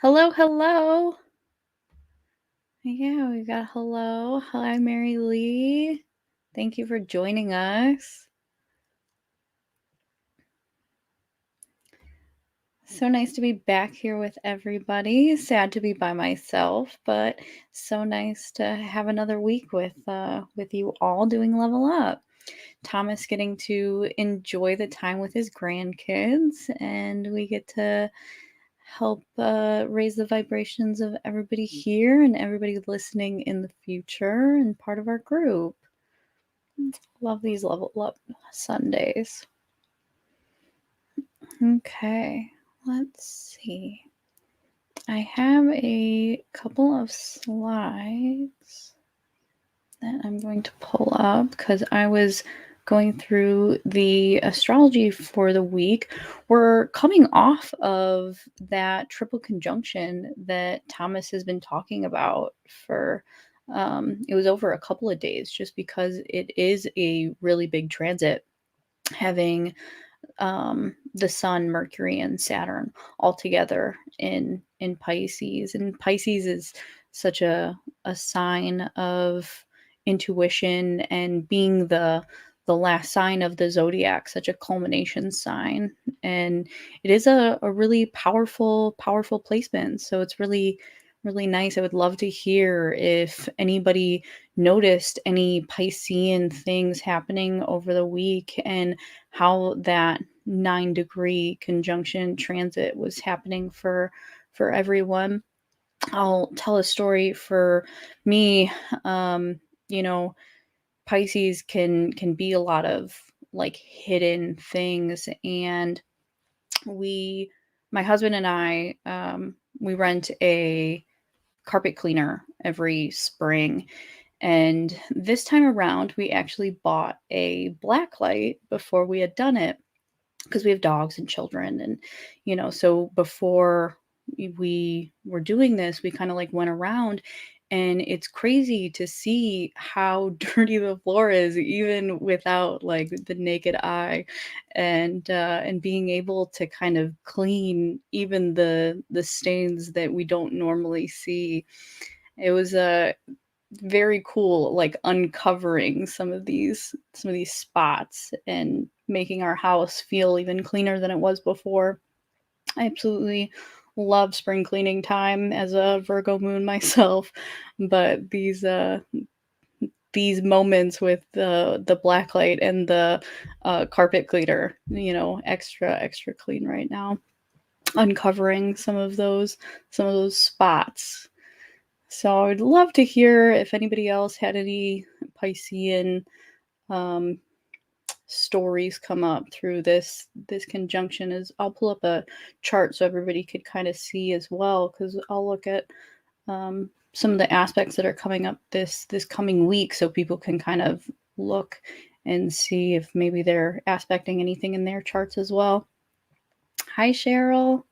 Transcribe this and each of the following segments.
Hello, hello. Yeah, we got hello. Hi, Mary Lee. Thank you for joining us. So nice to be back here with everybody. Sad to be by myself, but so nice to have another week with you all doing Level Up. Thomas getting to enjoy the time with his grandkids, and we get to help raise the vibrations of everybody here and everybody listening in the future and part of our group. Love these Level Up Sundays. Okay, let's see. I have a couple of slides that I'm going to pull up because I was going through the astrology for the week. We're coming off of that triple conjunction that Thomas has been talking about for it was over a couple of days just because it is a really big transit having the Sun, Mercury, and Saturn all together in Pisces. And Pisces is such a sign of intuition and being the last sign of the zodiac, such a culmination sign. And it is a really powerful placement. So it's really nice. I would love to hear if anybody noticed any Piscean things happening over the week and how that 9-degree conjunction transit was happening for everyone. I'll tell a story for me. You know, Pisces can be a lot of like hidden things, and my husband and I, we rent a carpet cleaner every spring. And this time around, we actually bought a black light before we had done it because we have dogs and children. And, so before we were doing this, we kind of like went around, and it's crazy to see how dirty the floor is even without like the naked eye, and being able to kind of clean even the stains that we don't normally see. It was a very cool, like uncovering some of these spots and making our house feel even cleaner than it was before. I absolutely love spring cleaning time as a Virgo moon myself, but these moments with the black light and the carpet cleaner, extra clean right now, uncovering some of those spots. So I would love to hear if anybody else had any Piscean stories come up through this conjunction. Is I'll pull up a chart so everybody could kind of see as well, because I'll look at some of the aspects that are coming up this coming week, so people can kind of look and see if maybe they're aspecting anything in their charts as well. Hi, Cheryl.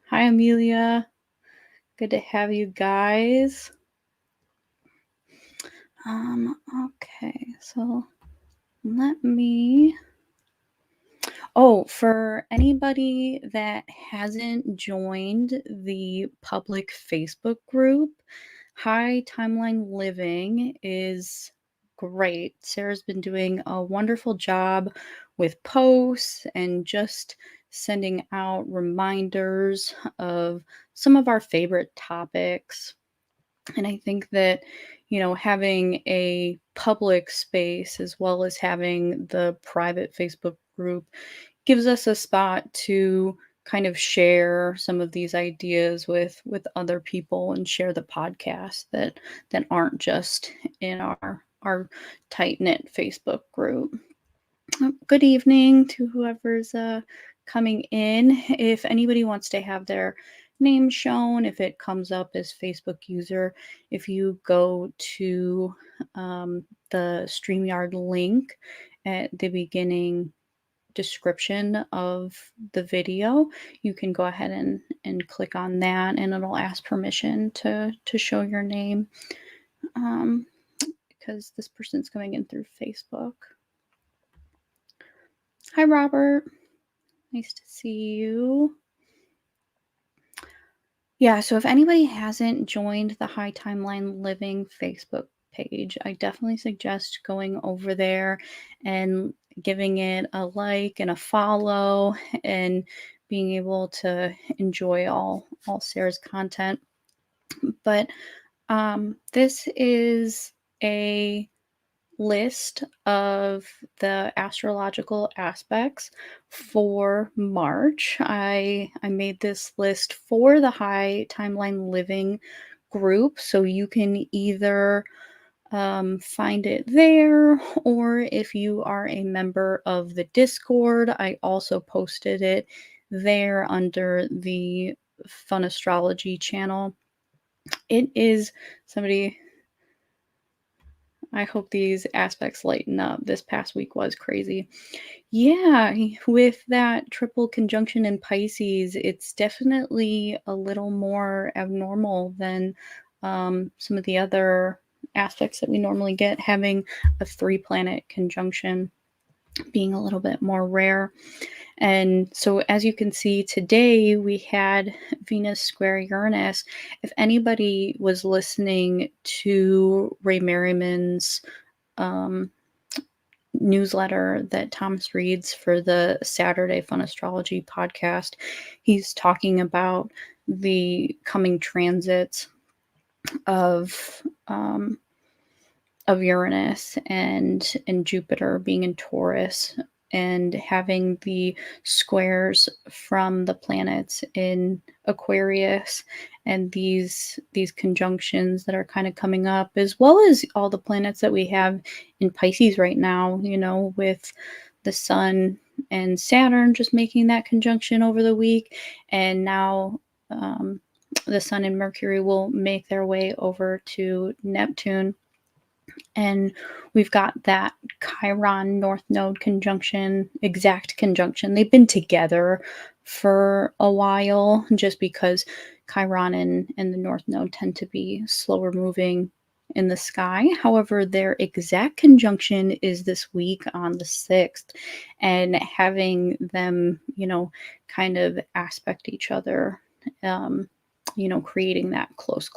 Hi, Amelia. Good to have you guys. Okay, so let me. Oh, for anybody that hasn't joined the public Facebook group, High Timeline Living is great. Sarah's been doing a wonderful job with posts and just sending out reminders of some of our favorite topics. And I think that, having a public space as well as having the private Facebook group gives us a spot to kind of share some of these ideas with other people and share the podcast that aren't just in our tight-knit Facebook group. Good evening to whoever's coming in. If anybody wants to have their name shown, if it comes up as Facebook user, if you go to the StreamYard link at the beginning description of the video, you can go ahead and click on that, and it'll ask permission to show your name, because this person's coming in through Facebook. Hi, Robert. Nice to see you. Yeah, so if anybody hasn't joined the High Timeline Living Facebook page, I definitely suggest going over there and giving it a like and a follow and being able to enjoy all Sarah's content. But this is a list of the astrological aspects for March. I made this list for the High Timeline Living group, so you can either find it there, or if you are a member of the Discord, I also posted it there under the Fun Astrology channel. It is somebody I hope these aspects lighten up. This past week was crazy. Yeah, with that triple conjunction in Pisces, it's definitely a little more abnormal than some of the other aspects that we normally get, having a 3 planet conjunction being a little bit more rare. And so, as you can see, today we had Venus square Uranus. If anybody was listening to Ray Merriman's um, newsletter that Thomas reads for the Saturday Fun Astrology podcast, he's talking about the coming transits of um, of Uranus and Jupiter being in Taurus and having the squares from the planets in Aquarius and these conjunctions that are kind of coming up, as well as all the planets that we have in Pisces right now, with the sun and Saturn just making that conjunction over the week. And now the sun and Mercury will make their way over to Neptune, and we've got that Chiron North Node conjunction, exact conjunction. They've been together for a while just because Chiron and the North Node tend to be slower moving in the sky. However, their exact conjunction is this week on the 6th, and having them, kind of aspect each other, creating that close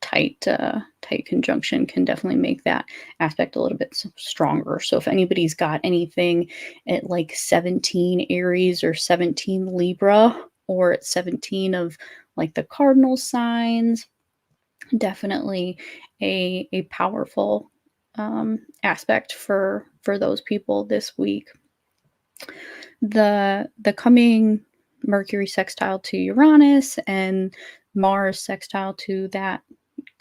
tight conjunction can definitely make that aspect a little bit stronger. So if anybody's got anything at like 17 Aries or 17 Libra, or at 17 of like the cardinal signs, definitely a powerful aspect for those people this week. The coming Mercury sextile to Uranus and Mars sextile to that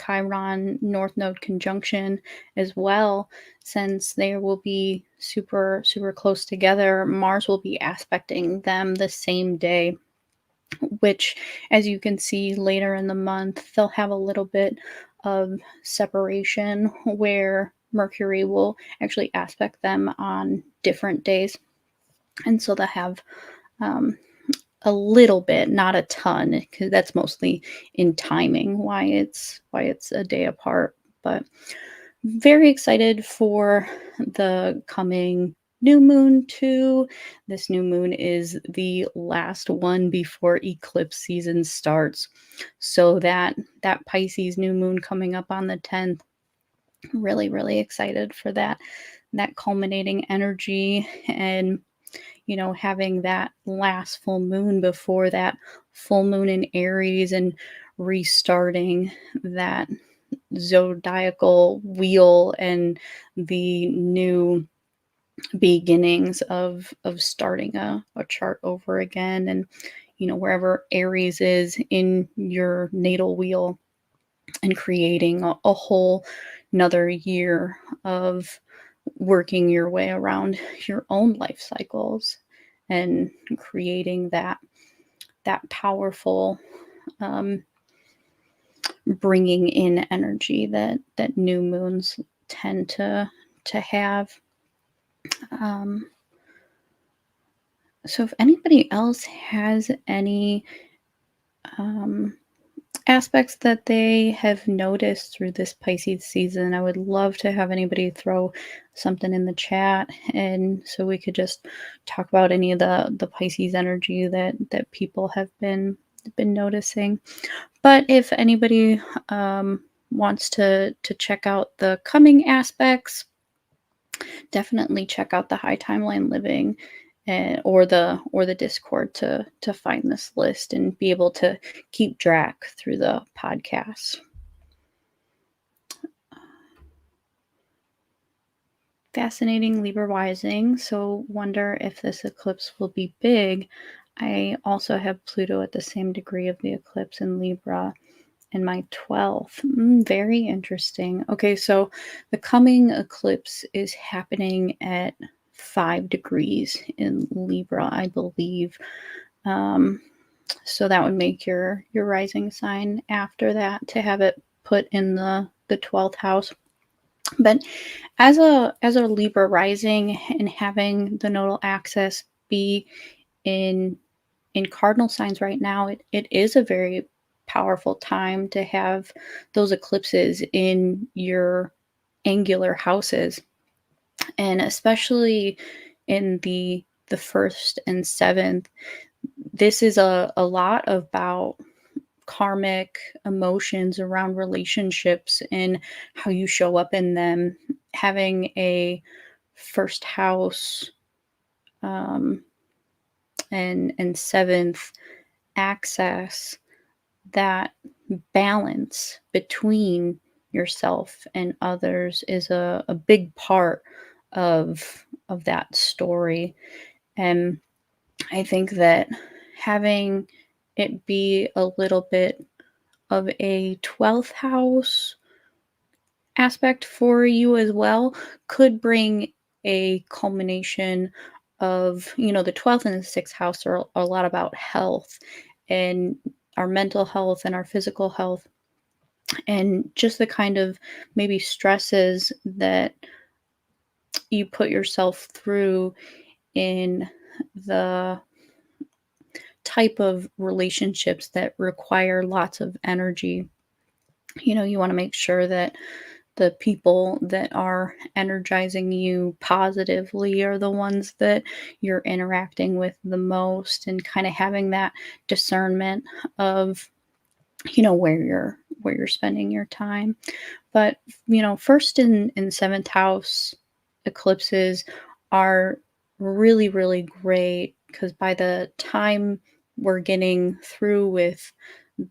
Chiron North Node conjunction as well, since they will be super, super close together. Mars will be aspecting them the same day, which, as you can see later in the month, they'll have a little bit of separation where Mercury will actually aspect them on different days. And so they'll have a little bit, not a ton, because that's mostly in timing why it's a day apart. But very excited for the coming new moon too. This new moon is the last one before eclipse season starts. So that Pisces new moon coming up on the 10th, really, really excited for that culminating energy, and having that last full moon before that full moon in Aries and restarting that zodiacal wheel and the new beginnings of starting a chart over again. And wherever Aries is in your natal wheel, and creating a whole another year of working your way around your own life cycles and creating that powerful bringing in energy that new moons tend to have. um, so if anybody else has any um, aspects that they have noticed through this Pisces season, I would love to have anybody throw something in the chat, and so we could just talk about any of the Pisces energy that people have been been noticing. But if anybody wants to check out the coming aspects, definitely check out the High Timeline Living or the Discord to find this list and be able to keep track through the podcast. Fascinating Libra rising. So wonder if this eclipse will be big. I also have Pluto at the same degree of the eclipse in Libra in my 12th. Very interesting. Okay, so the coming eclipse is happening at 5 degrees in Libra, I believe. So that would make your rising sign after that to have it put in the 12th house. But as a Libra rising and having the nodal axis be in cardinal signs right now, it is a very powerful time to have those eclipses in your angular houses, and especially in the first and seventh. This is a lot about karmic emotions around relationships and how you show up in them. Having a first house um, and seventh access, that balance between yourself and others is a big part of that story. And I think that having it be a little bit of a 12th house aspect for you as well could bring a culmination of, the 12th and the 6th house are a lot about health and our mental health and our physical health, and just the kind of maybe stresses that you put yourself through in the type of relationships that require lots of energy. You want to make sure that the people that are energizing you positively are the ones that you're interacting with the most, and kind of having that discernment of where you're spending your time. But first and seventh house eclipses are really, really great, because by the time we're getting through with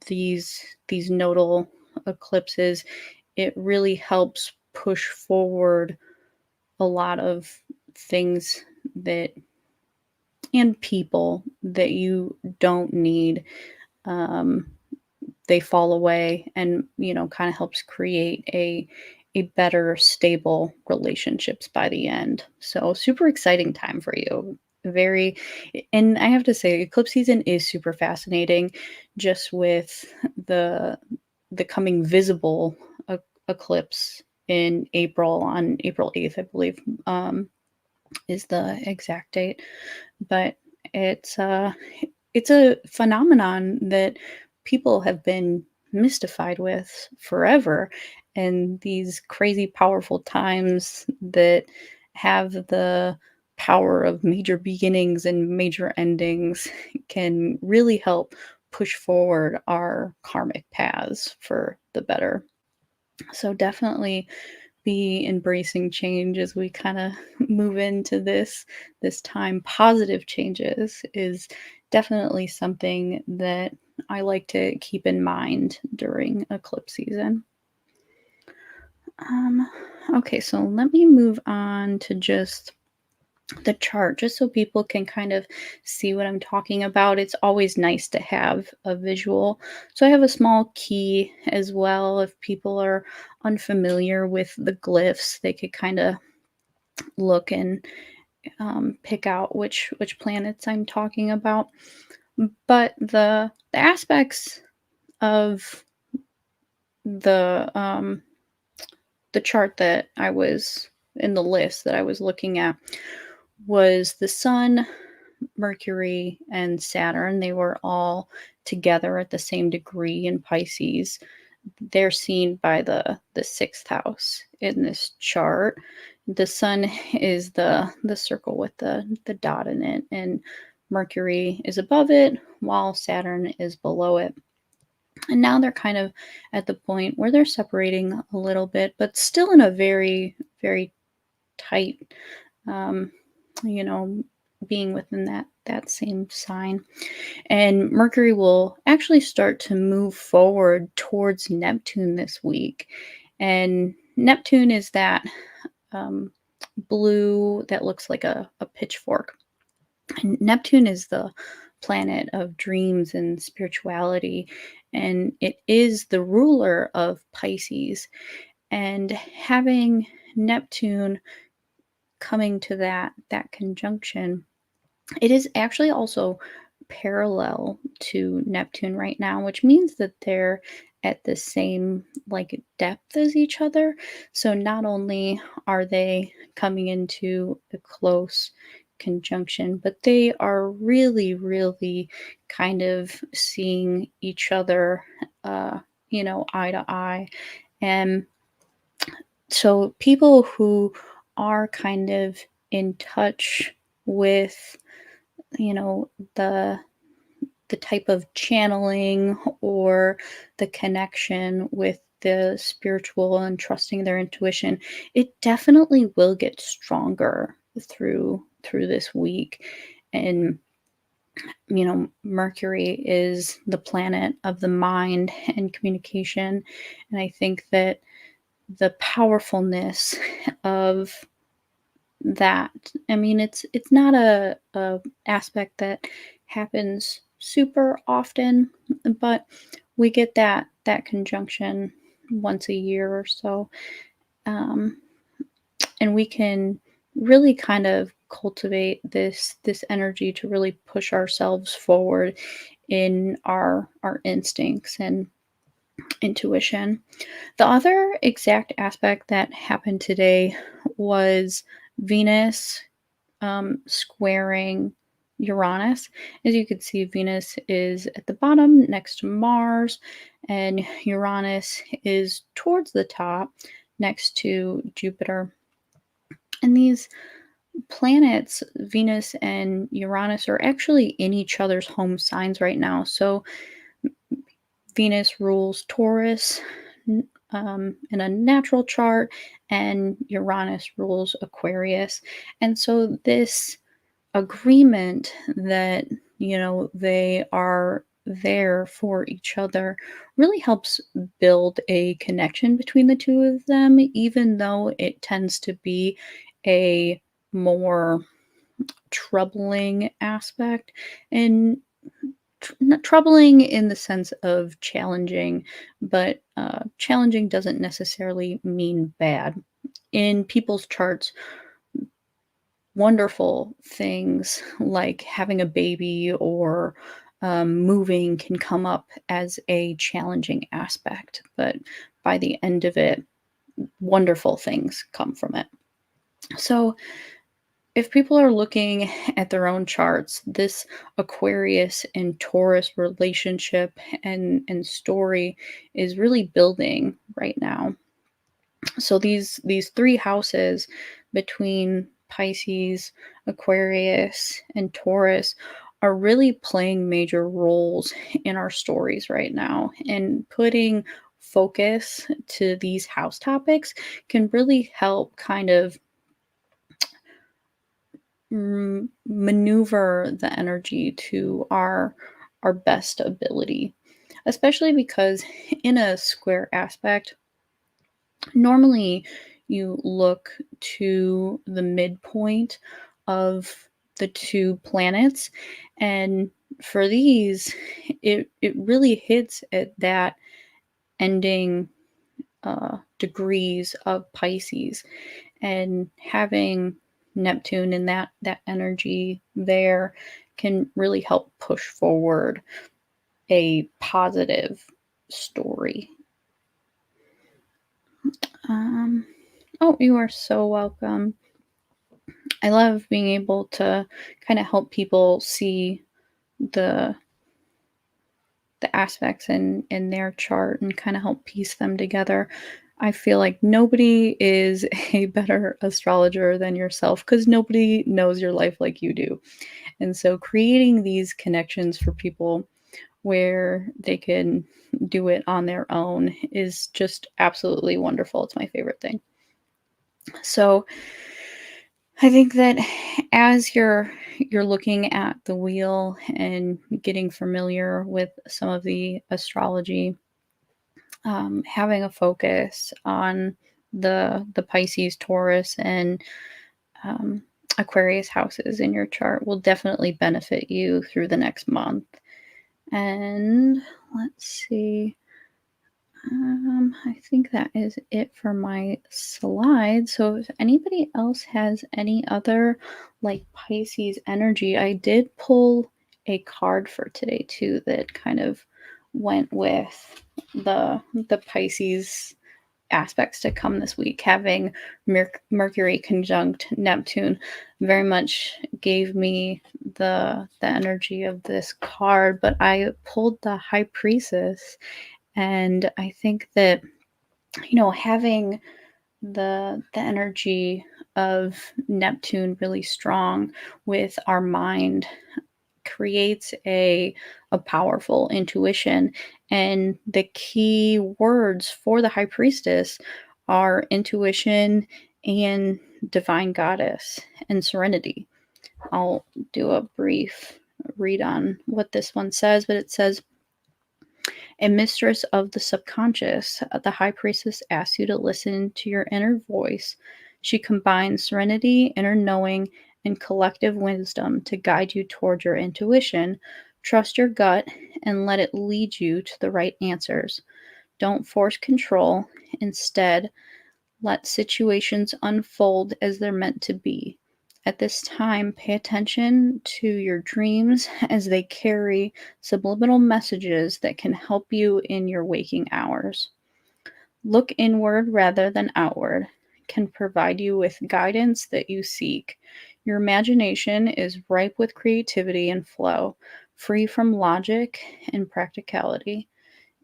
these nodal eclipses, it really helps push forward a lot of things that and people that you don't need. Um, they fall away, and kind of helps create a better stable relationships by the end. So super exciting time for you. Very. And I have to say, eclipse season is super fascinating, just with the the coming visible eclipse in April, on April 8th, I believe, is the exact date. But it's a phenomenon that people have been mystified with forever, and these crazy powerful times that have the power of major beginnings and major endings can really help push forward our karmic paths for the better. So definitely be embracing change as we kind of move into this time. Positive changes is definitely something that I like to keep in mind during eclipse season. Um, okay, so let me move on to just the chart, just so people can kind of see what I'm talking about. It's always nice to have a visual. So I have a small key as well. If people are unfamiliar with the glyphs, they could kind of look and pick out which planets I'm talking about. But the aspects of the the chart that I was in the list that I was looking at was the Sun, Mercury, and Saturn. They were all together at the same degree in Pisces. They're seen by the sixth house in this chart. The Sun is the circle with the dot in it, and Mercury is above it while Saturn is below it. And now they're kind of at the point where they're separating a little bit, but still in a very, very tight, um, you know, being within that same sign. And Mercury will actually start to move forward towards Neptune this week. And Neptune is that um, blue that looks like a pitchfork. And Neptune is the planet of dreams and spirituality, and it is the ruler of Pisces. And having Neptune coming to that conjunction, it is actually also parallel to Neptune right now, which means that they're at the same like depth as each other. So not only are they coming into a close conjunction, but they are really, really kind of seeing each other, eye to eye. And so people who are kind of in touch with, you know, the type of channeling or the connection with the spiritual and trusting their intuition, it definitely will get stronger through this week. And Mercury is the planet of the mind and communication, and I think that the powerfulness of that, I mean, it's not a aspect that happens super often, but we get that conjunction once a year or so. um, and we can really kind of cultivate this energy to really push ourselves forward in our instincts and intuition. The other exact aspect that happened today was Venus squaring Uranus. As you can see, Venus is at the bottom next to Mars, and Uranus is towards the top next to Jupiter. And these planets, Venus and Uranus, are actually in each other's home signs right now. So Venus rules Taurus in a natural chart, and Uranus rules Aquarius. And so this agreement that they are there for each other really helps build a connection between the two of them, even though it tends to be a more troubling aspect. And not troubling in the sense of challenging, but challenging doesn't necessarily mean bad. In people's charts, wonderful things like having a baby or moving can come up as a challenging aspect, but by the end of it, wonderful things come from it. So, if people are looking at their own charts, this Aquarius and Taurus relationship and story is really building right now. So these three houses between Pisces, Aquarius, and Taurus are really playing major roles in our stories right now. And putting focus to these house topics can really help kind of maneuver the energy to our best ability, especially because in a square aspect, normally you look to the midpoint of the two planets, and for these, it really hits at that ending degrees of Pisces. And having Neptune and that energy there can really help push forward a positive story. Um, oh, you are so welcome. I love being able to kind of help people see the the aspects in their chart and kind of help piece them together. I feel like nobody is a better astrologer than yourself because nobody knows your life like you do. And so creating these connections for people where they can do it on their own is just absolutely wonderful. It's my favorite thing. So I think that as you're looking at the wheel and getting familiar with some of the astrology, having a focus on the Pisces, Taurus, and um, Aquarius houses in your chart will definitely benefit you through the next month. And let's see. I think that is it for my slides. So if anybody else has any other like Pisces energy, I did pull a card for today too that kind of went with the Pisces aspects to come this week. Having Mercury conjunct Neptune very much gave me the energy of this card, but I pulled the High Priestess, and I think that having the energy of Neptune really strong with our mind creates a powerful intuition, and the key words for the High Priestess are intuition and divine goddess and serenity. I'll do a brief read on what this one says, but it says, a mistress of the subconscious, the High Priestess asks you to listen to your inner voice. She combines serenity, inner knowing, and collective wisdom to guide you toward your intuition. Trust your gut and let it lead you to the right answers. Don't force control. Instead, let situations unfold as they're meant to be. At this time, pay attention to your dreams as they carry subliminal messages that can help you in your waking hours. Look inward rather than outward can provide you with guidance that you seek. Your imagination is ripe with creativity and flow, free from logic and practicality.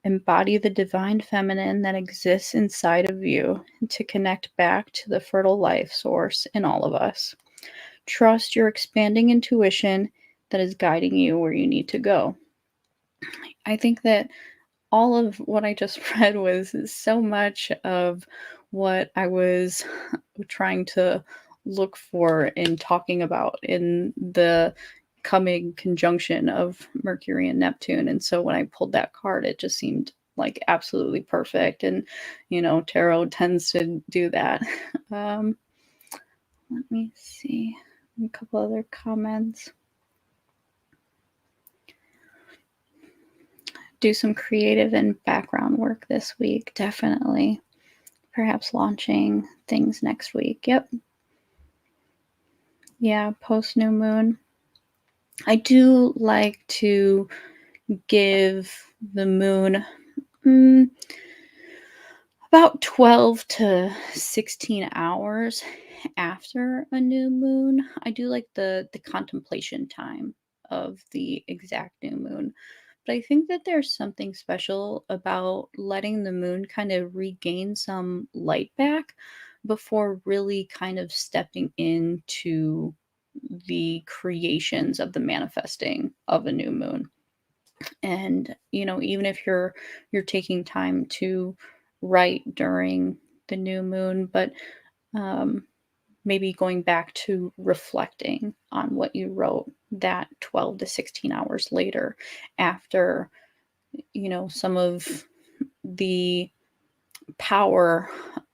Embody the divine feminine that exists inside of you to connect back to the fertile life source in all of us. Trust your expanding intuition that is guiding you where you need to go. I think that all of what I just read was so much of what I was trying to look for in talking about in the coming conjunction of Mercury and Neptune. And so when I pulled that card, it just seemed like absolutely perfect. And, tarot tends to do that. Let me see a couple other comments. Do some creative and background work this week, definitely. Perhaps launching things next week. Yep. Yeah, post new moon. I do like to give the moon about 12 to 16 hours after a new moon. I do like the contemplation time of the exact new moon. But I think that there's something special about letting the moon kind of regain some light back before really kind of stepping into the creations of the manifesting of a new moon. And even if you're taking time to write during the new moon, but um, maybe going back to reflecting on what you wrote that 12 to 16 hours later after some of the power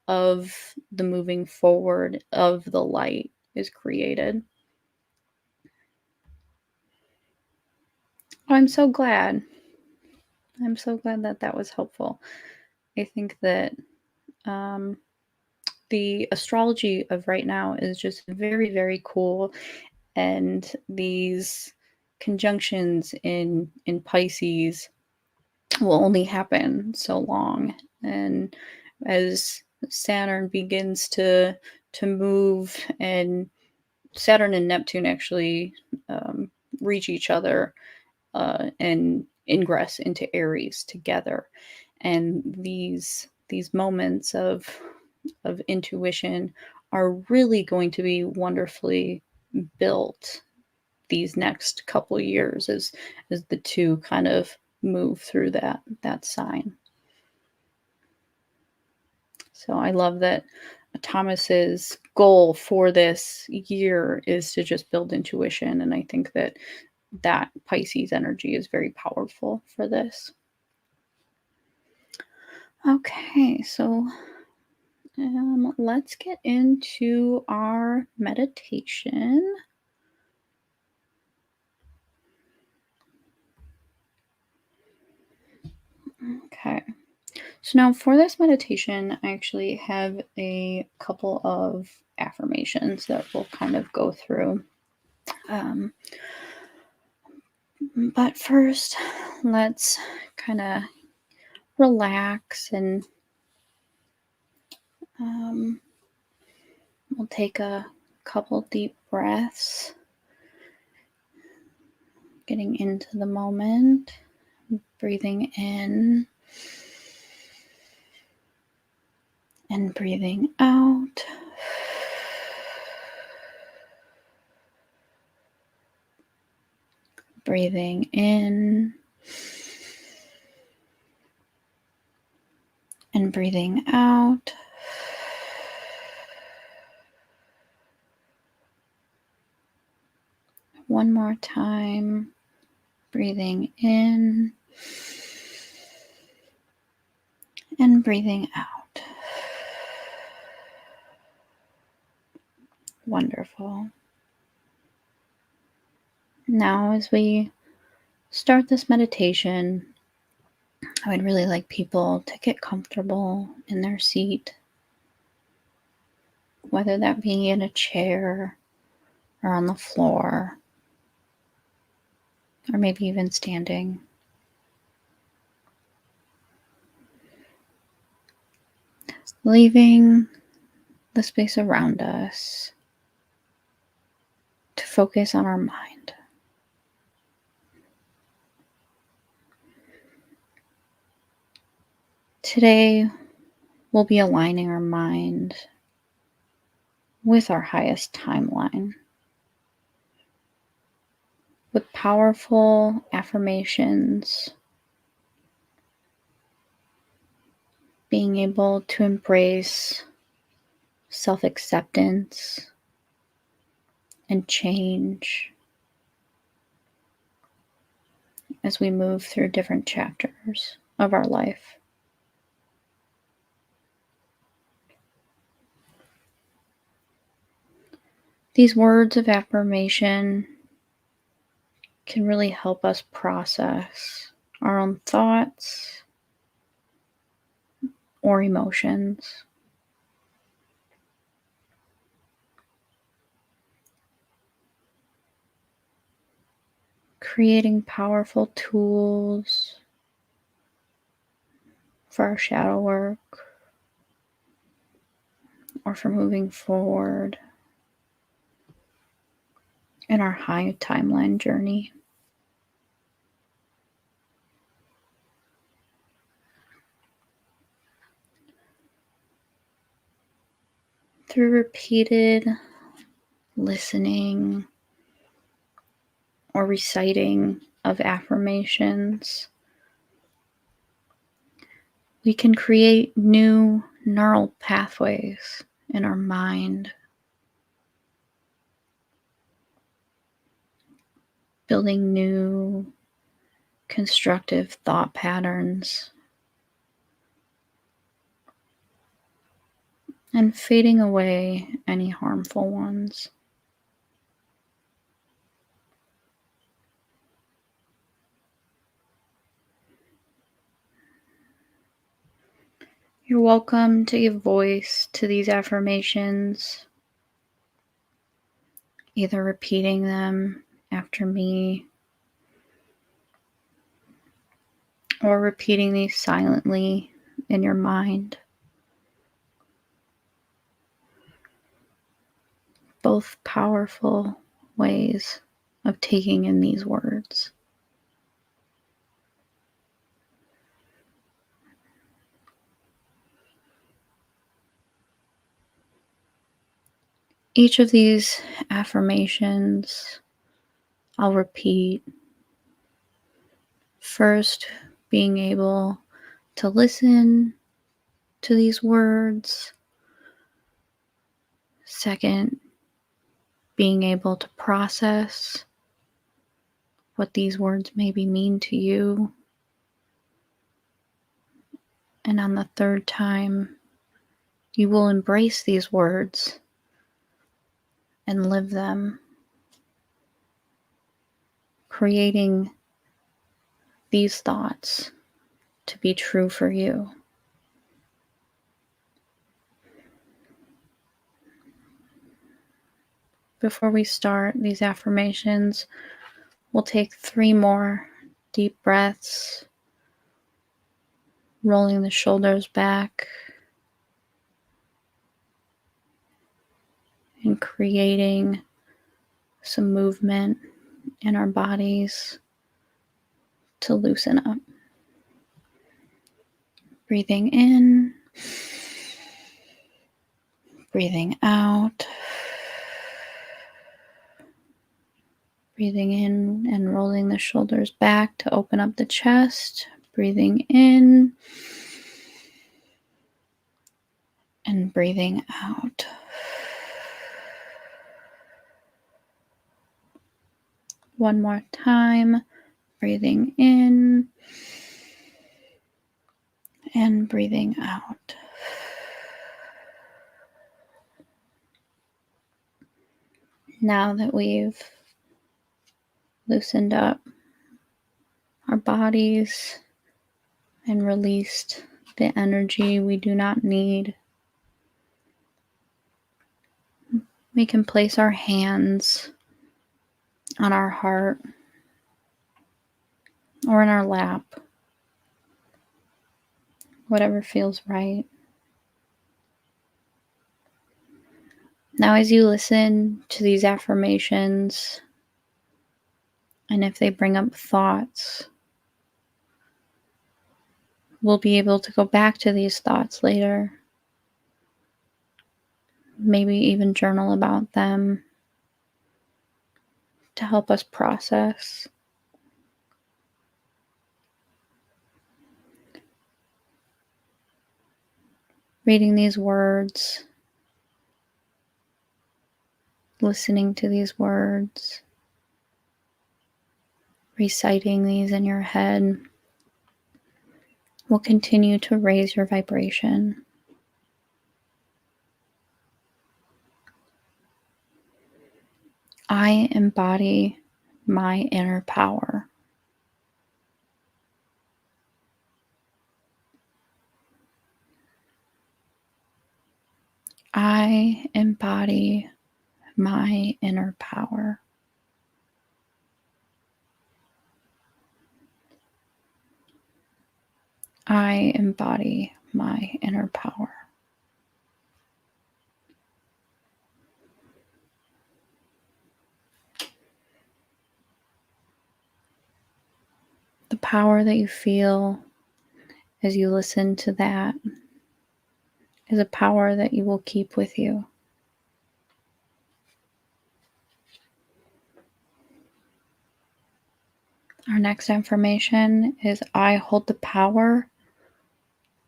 of the moving forward of the light is created. I'm so glad. I'm so glad that that was helpful. I think that um, the astrology of right now is just very, very cool. And these conjunctions in Pisces will only happen so long. And as Saturn begins to move, and Saturn and Neptune actually reach each other and ingress into Aries together. And these these moments of intuition are really going to be wonderfully built these next couple years as the two kind of move through that sign. So I love that Thomas's goal for this year is to just build intuition, and I think that Pisces energy is very powerful for this. Okay, so let's get into our meditation. Okay. So now for this meditation, I actually have a couple of affirmations that we'll kind of go through. But first, let's kind of relax and we'll take a couple deep breaths, getting into the moment, breathing in and breathing out. Breathing in and breathing out. One more time. Breathing in and breathing out. Wonderful. Now, as we start this meditation, I would really like people to get comfortable in their seat, whether that be in a chair or on the floor, or maybe even standing. Leaving the space around us to focus on our mind. Today, we'll be aligning our mind with our highest timeline, with powerful affirmations, being able to embrace self-acceptance and change as we move through different chapters of our life. These words of affirmation can really help us process our own thoughts or emotions. Creating powerful tools for our shadow work or for moving forward in our high timeline journey. Through repeated listening or reciting of affirmations, we can create new neural pathways in our mind, building new constructive thought patterns and fading away any harmful ones. You're welcome to give voice to these affirmations, either repeating them after me or repeating these silently in your mind. Both powerful ways of taking in these words. Each of these affirmations I'll repeat. First, being able to listen to these words. Second, being able to process what these words maybe mean to you. And on the third time, you will embrace these words and live them, creating these thoughts to be true for you. Before we start these affirmations, we'll take 3 more deep breaths, rolling the shoulders back and creating some movement in our bodies to loosen up. Breathing in, breathing out. Breathing in and rolling the shoulders back to open up the chest. Breathing in and breathing out. One more time. Breathing in and breathing out. Now that we've loosened up our bodies and released the energy we do not need, we can place our hands on our heart or in our lap, whatever feels right. Now, as you listen to these affirmations, and if they bring up thoughts, we'll be able to go back to these thoughts later. Maybe even journal about them to help us process. Reading these words, listening to these words, reciting these in your head will continue to raise your vibration. I embody my inner power. I embody my inner power. I embody my inner power. The power that you feel as you listen to that is a power that you will keep with you. Our next affirmation is I hold the power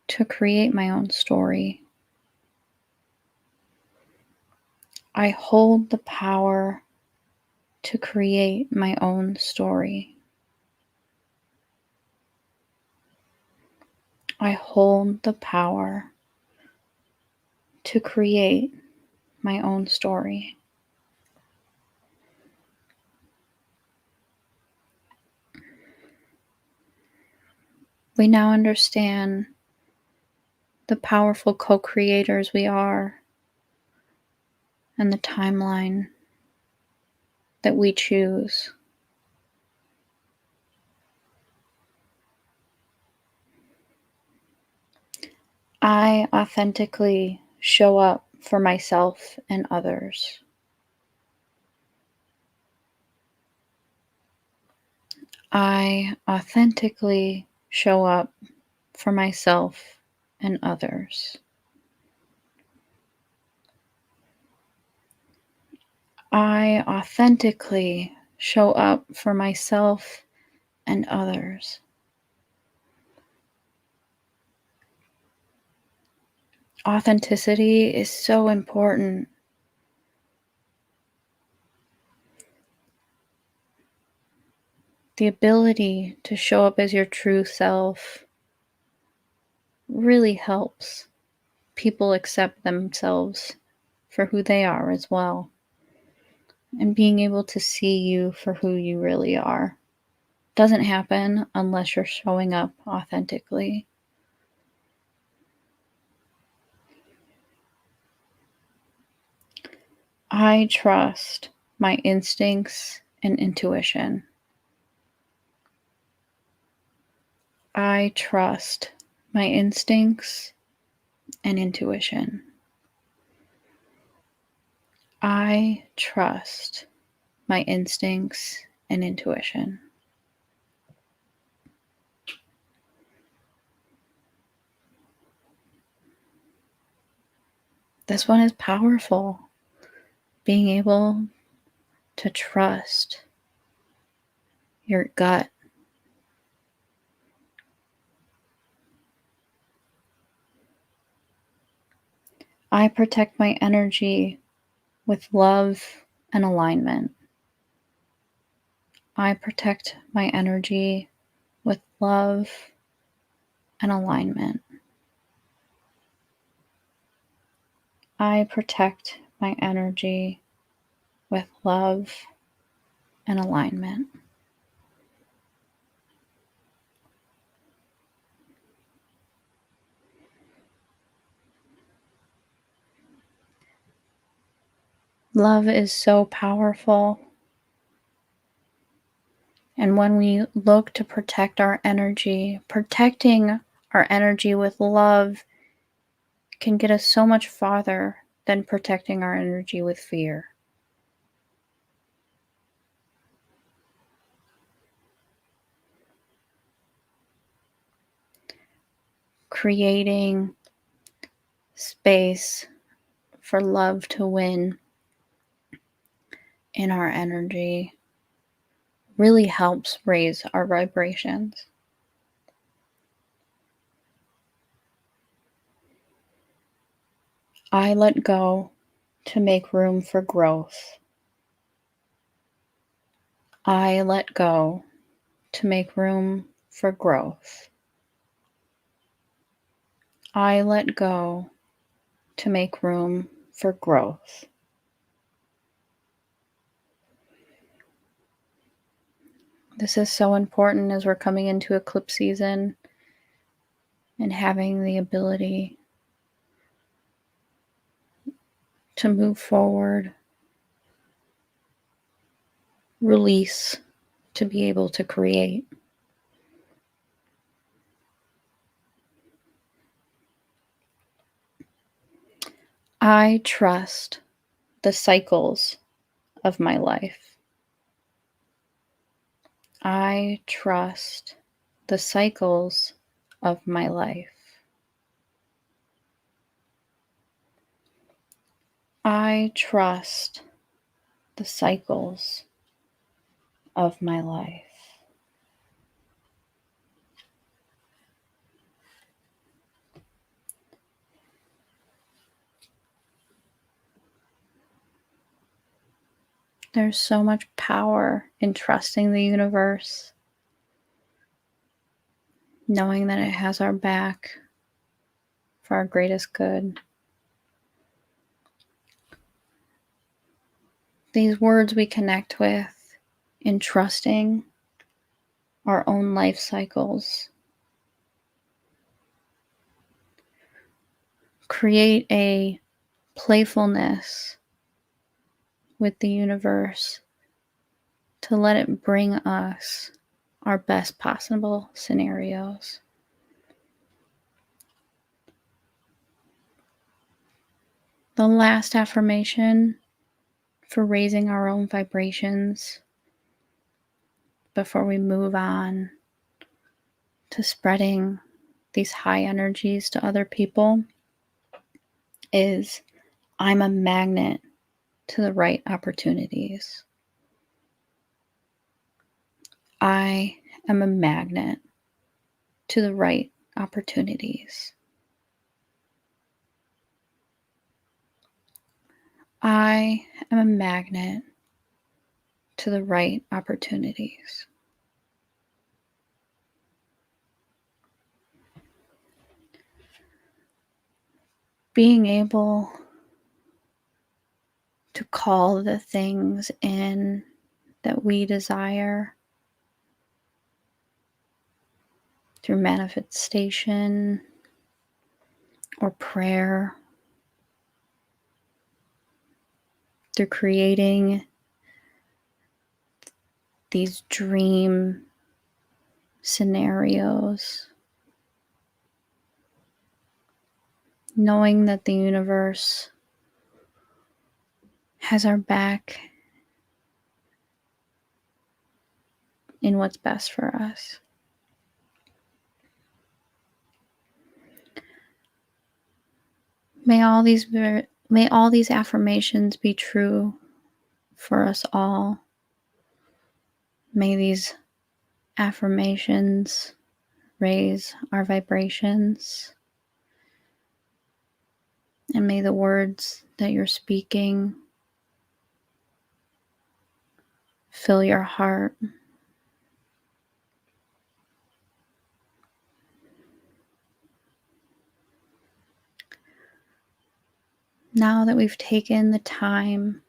to create my own story. I hold the power to create my own story. I hold the power to create my own story. We now understand the powerful co-creators we are and the timeline that we choose. I authentically show up for myself and others. I authentically show up for myself and others. I authentically show up for myself and others. Authenticity is so important. The ability to show up as your true self really helps people accept themselves for who they are as well. And being able to see you for who you really are doesn't happen unless you're showing up authentically. I trust my instincts and intuition. I trust my instincts and intuition. I trust my instincts and intuition. This one is powerful. Being able to trust your gut. I protect my energy with love and alignment. I protect my energy with love and alignment. I protect my energy with love and alignment. Love is so powerful. And when we look to protect our energy, protecting our energy with love can get us so much farther than protecting our energy with fear. Creating space for love to win in our energy really helps raise our vibrations. I let go to make room for growth. I let go to make room for growth. I let go to make room for growth. This is so important as we're coming into eclipse season and having the ability to move forward, release, to be able to create. I trust the cycles of my life. I trust the cycles of my life. I trust the cycles of my life. There's so much power in trusting the universe, knowing that it has our back for our greatest good. These words we connect with in trusting our own life cycles create a playfulness with the universe to let it bring us our best possible scenarios. The last affirmation for raising our own vibrations before we move on to spreading these high energies to other people is I'm a magnet to the right opportunities. I am a magnet to the right opportunities. I am a magnet to the right opportunities. Being able to call the things in that we desire through manifestation or prayer, through creating these dream scenarios, knowing that the universe has our back in what's best for us. May all these affirmations be true for us all. May these affirmations raise our vibrations. And may the words that you're speaking fill your heart. Now that we've taken the time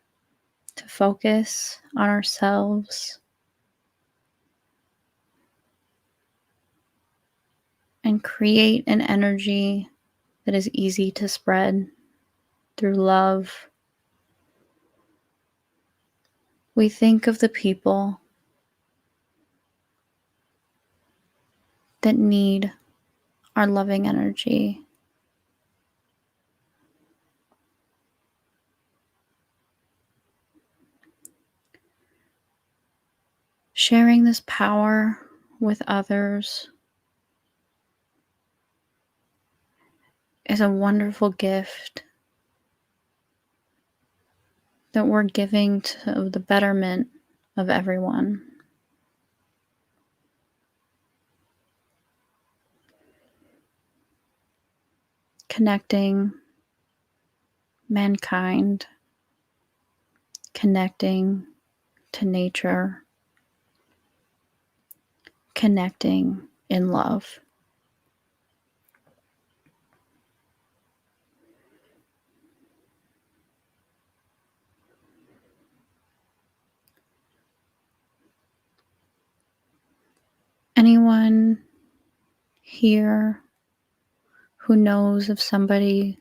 to focus on ourselves and create an energy that is easy to spread through love, we think of the people that need our loving energy. Sharing this power with others is a wonderful gift that we're giving to the betterment of everyone. Connecting mankind, connecting to nature, connecting in love. Anyone here who knows of somebody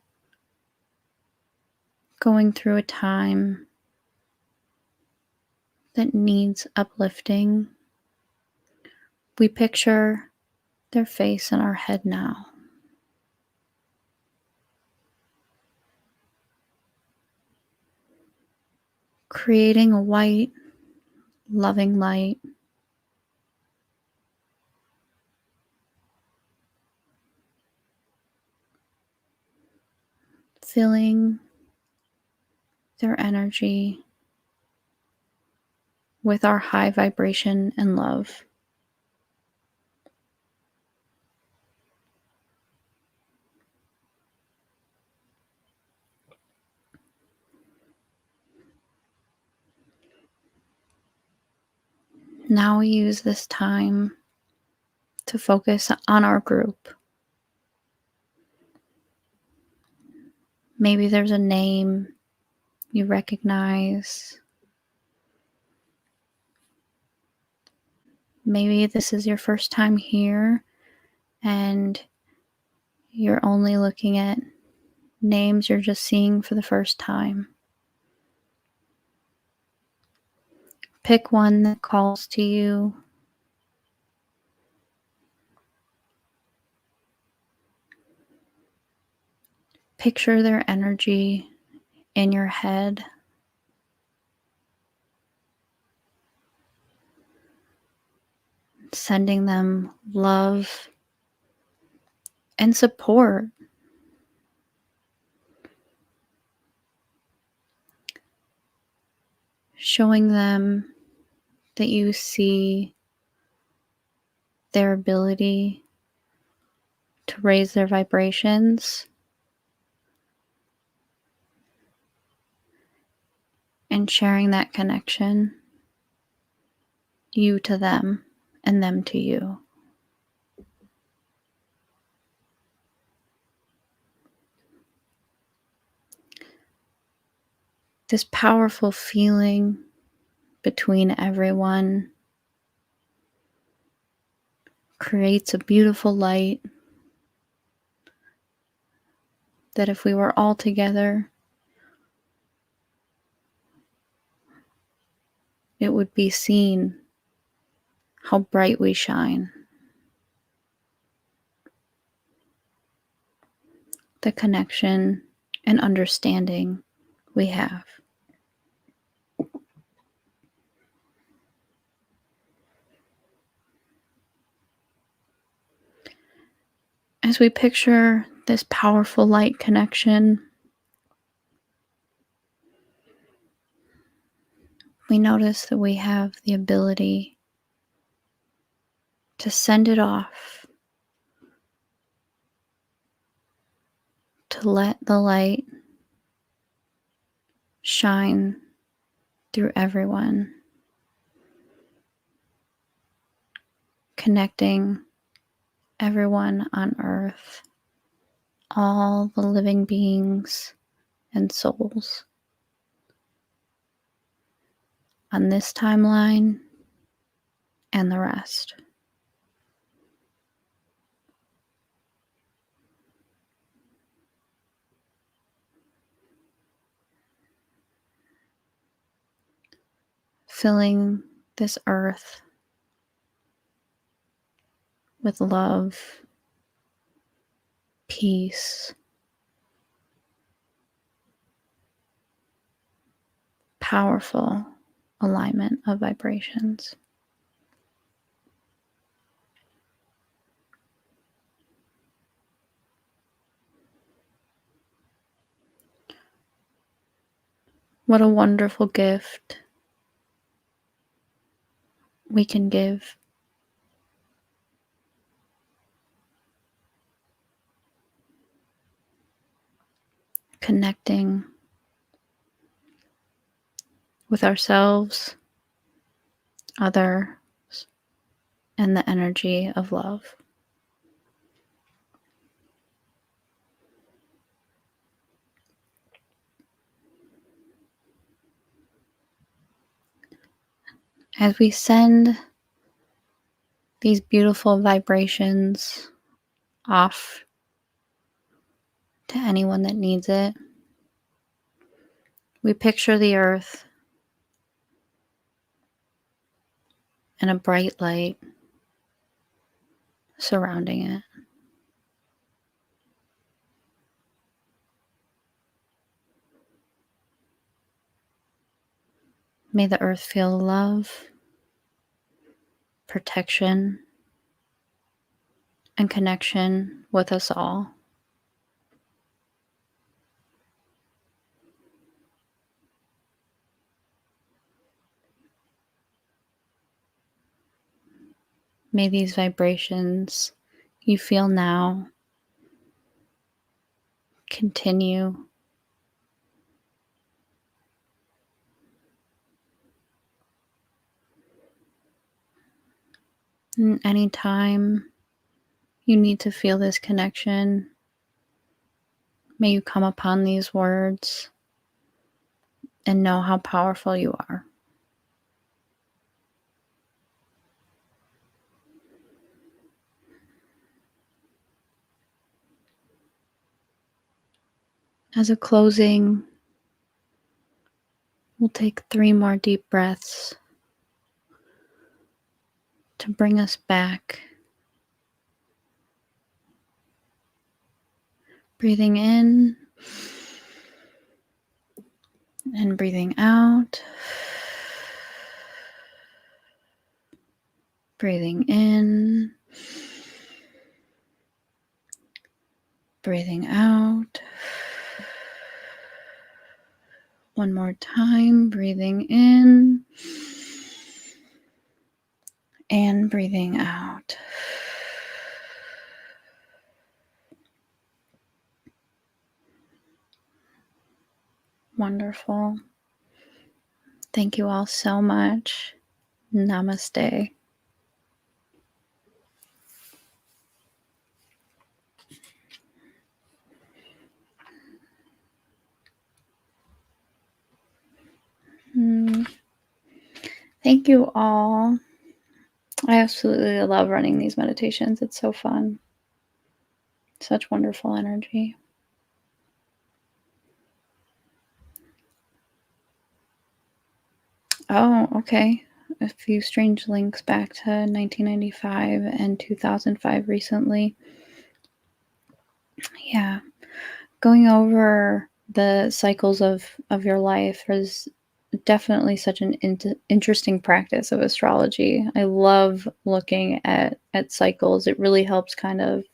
going through a time that needs uplifting, we picture their face in our head now. Creating a white, loving light, filling their energy with our high vibration and love. Now we use this time to focus on our group. Maybe there's a name you recognize. Maybe this is your first time here and you're only looking at names you're just seeing for the first time. Pick one that calls to you. Picture their energy in your head. Sending them love and support. showing them that you see their ability to raise their vibrations and sharing that connection, you to them and them to you. This powerful feeling between everyone creates a beautiful light that if we were all together, it would be seen how bright we shine. The connection and understanding we have. As we picture this powerful light connection, we notice that we have the ability to send it off, to let the light shine through everyone, connecting everyone on earth, all the living beings and souls on this timeline and the rest. Filling this earth with love, peace, powerful alignment of vibrations. What a wonderful gift we can give. Connecting with ourselves, others, and the energy of love. As we send these beautiful vibrations off to anyone that needs it, we picture the earth and a bright light surrounding it. May the earth feel love, protection, and connection with us all. May these vibrations you feel now continue and anytime you need to feel this connection, may you come upon these words and know how powerful you are. As a closing, we'll take 3 more deep breaths to bring us back. Breathing in and breathing out. Breathing in. Breathing out. One more time, breathing in and breathing out. Wonderful. Thank you all so much. Namaste. Thank you all. I absolutely love running these meditations. It's so fun. Such wonderful energy. Oh, okay. A few strange links back to 1995 and 2005 recently. Yeah. Going over the cycles of your life is definitely such an interesting practice of astrology. I love looking at cycles. It really helps kind of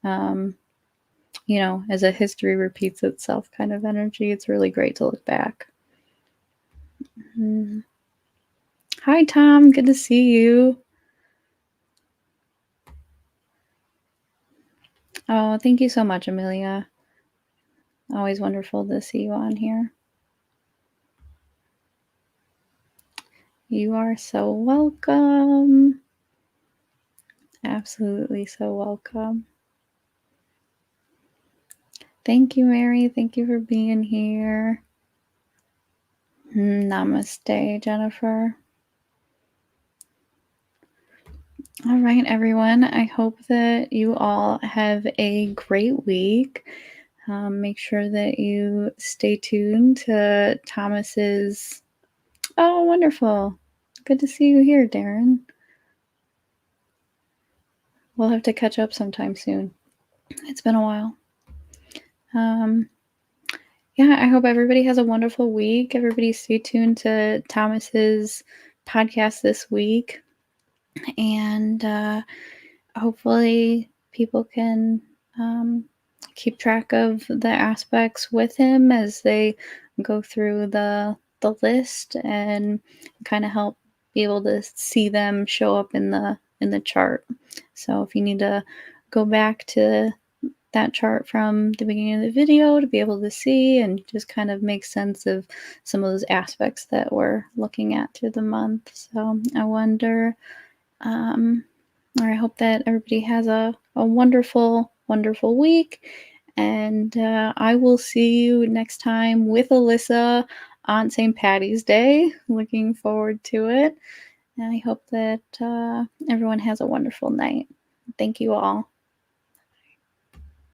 as a history repeats itself kind of energy. It's really great to look back. Mm. Hi, Tom. Good to see you. Oh, thank you so much, Amelia. Always wonderful to see you on here. You are so welcome. Absolutely so welcome. Thank you, Mary. Thank you for being here. Namaste, Jennifer. All right, everyone. I hope that you all have a great week. Make sure that you stay tuned to Thomas's. Oh, wonderful. Good to see you here, Darren. We'll have to catch up sometime soon. It's been a while. Yeah, I hope everybody has a wonderful week. Everybody stay tuned to Thomas's podcast this week. And hopefully people can keep track of the aspects with him as they go through the list and kind of help be able to see them show up in the chart. So if you need to go back to that chart from the beginning of the video to be able to see and just kind of make sense of some of those aspects that we're looking at through the month. So I wonder, or I hope that everybody has a wonderful, wonderful week. And I will see you next time with Alyssa on St. Patty's Day. Looking forward to it. And I hope that everyone has a wonderful night. Thank you all.